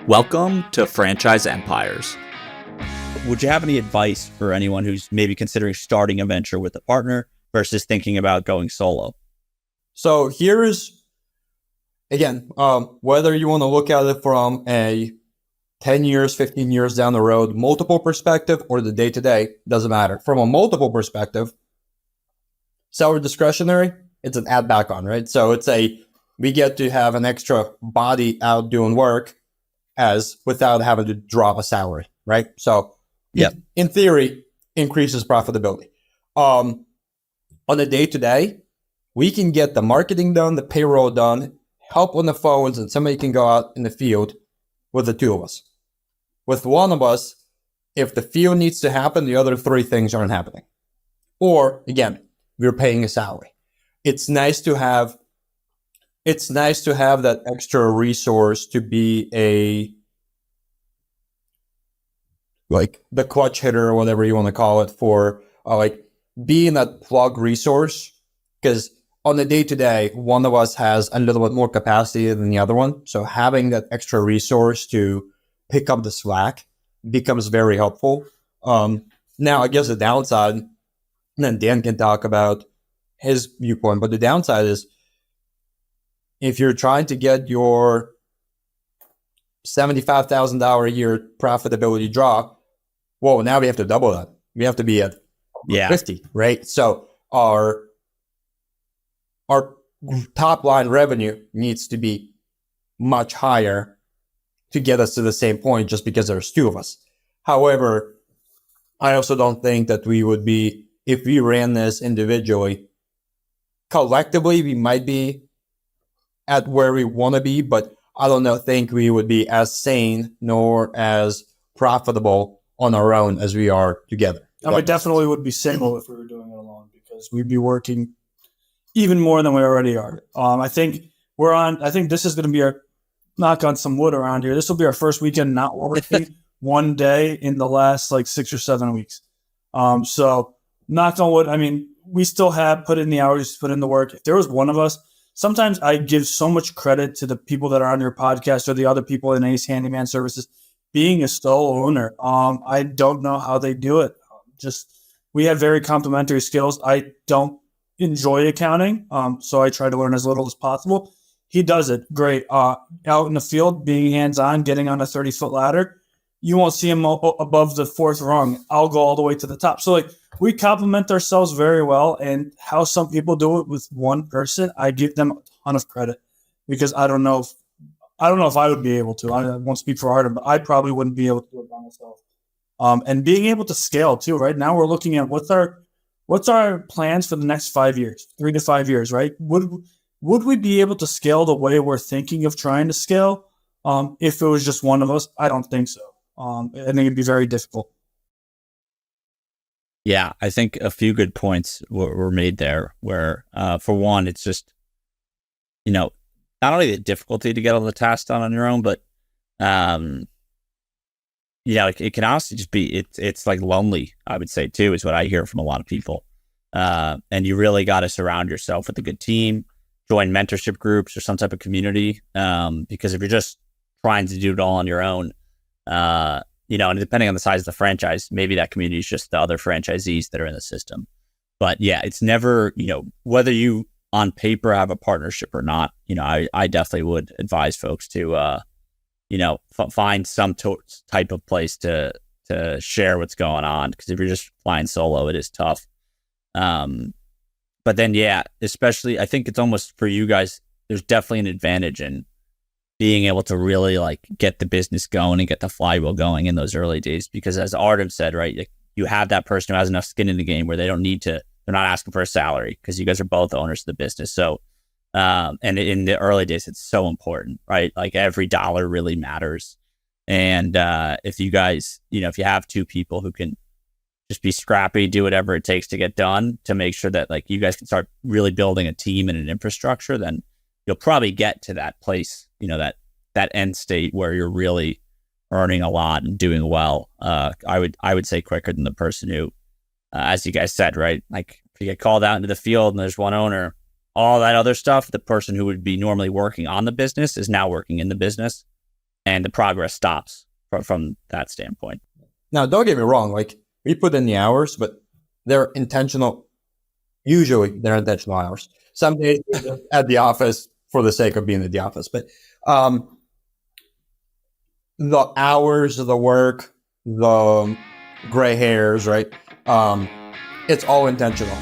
Welcome to Franchise Empires. Would you have any advice for anyone who's maybe considering starting a venture with a partner versus thinking about going solo? So here's, again, whether you want to look at it from a 10 years, 15 years down the road, multiple perspective, or the day-to-day, doesn't matter. From a multiple perspective, seller discretionary, it's an add back on, right? So we get to have an extra body out doing work without having to drop a salary, right? So in theory, increases profitability. On a day-to-day, we can get the marketing done, the payroll done, help on the phones, and somebody can go out in the field with the two of us. With one of us, if the field needs to happen, the other three things aren't happening. Or, again, we're paying a salary. It's nice to have that extra resource to be like the clutch hitter or whatever you want to call it for being that plug resource. Because on the day-to-day, one of us has a little bit more capacity than the other one. So having that extra resource to pick up the slack becomes very helpful. Now, I guess the downside, and then Dan can talk about his viewpoint, but the downside is if you're trying to get your $75,000 a year profitability drop, well, now we have to double that. We have to be at 50, right? So our top line revenue needs to be much higher to get us to the same point just because there's two of us. However, I also don't think that we would be, if we ran this individually, collectively, we might be at where we want to be, but I don't think we would be as sane nor as profitable on our own as we are together. And we definitely would be single if we were doing it alone because we'd be working even more than we already are. I think this is going to be our, knock on some wood around here, this will be our first weekend not working one day in the last 6 or 7 weeks. So knock on wood, I mean, we still have put in the hours, put in the work. If there was one of us, sometimes I give so much credit to the people that are on your podcast or the other people in Ace Handyman Services being a sole owner. I don't know how they do it. We have very complementary skills. I don't enjoy accounting, so I try to learn as little as possible. He does it great. Out in the field, being hands-on, getting on a 30-foot ladder, you won't see him above the fourth rung. I'll go all the way to the top. So we complement ourselves very well, and how some people do it with one person, I give them a ton of credit because I don't know if I would be able to. I won't speak for Artem, but I probably wouldn't be able to do it by myself. And being able to scale too. Right now, we're looking at what's our plans for the next 5 years, 3 to 5 years. Right? Would we be able to scale the way we're thinking of trying to scale? If it was just one of us, I don't think so. I think it'd be very difficult. Yeah, I think a few good points were made there where, for one, it's just, not only the difficulty to get all the tasks done on your own, but, it can honestly just be, it's lonely, I would say too, is what I hear from a lot of people. And you really got to surround yourself with a good team, join mentorship groups or some type of community. Because if you're just trying to do it all on your own, and depending on the size of the franchise, maybe that community is just the other franchisees that are in the system. But yeah, it's never, whether you on paper have a partnership or not, I definitely would advise folks to, find some type of place to share what's going on. Because if you're just flying solo, it is tough. But then, yeah, especially, I think it's almost for you guys, there's definitely an advantage in being able to really get the business going and get the flywheel going in those early days. Because as Artem said, right, you have that person who has enough skin in the game where they're not asking for a salary because you guys are both owners of the business. So, and in the early days, it's so important, right? Every dollar really matters. And if you guys, if you have two people who can just be scrappy, do whatever it takes to get done to make sure that you guys can start really building a team and an infrastructure, then you'll probably get to that place, that end state where you're really earning a lot and doing well. I would say quicker than the person who, as you guys said, right? If you get called out into the field and there's one owner, all that other stuff, the person who would be normally working on the business is now working in the business. and the progress stops from that standpoint. Now, don't get me wrong. Like, we put in the hours, but they're intentional. Usually they're intentional hours. Some days we're just at the office for the sake of being at the office, but the hours, the work, the gray hairs, right? It's all intentional.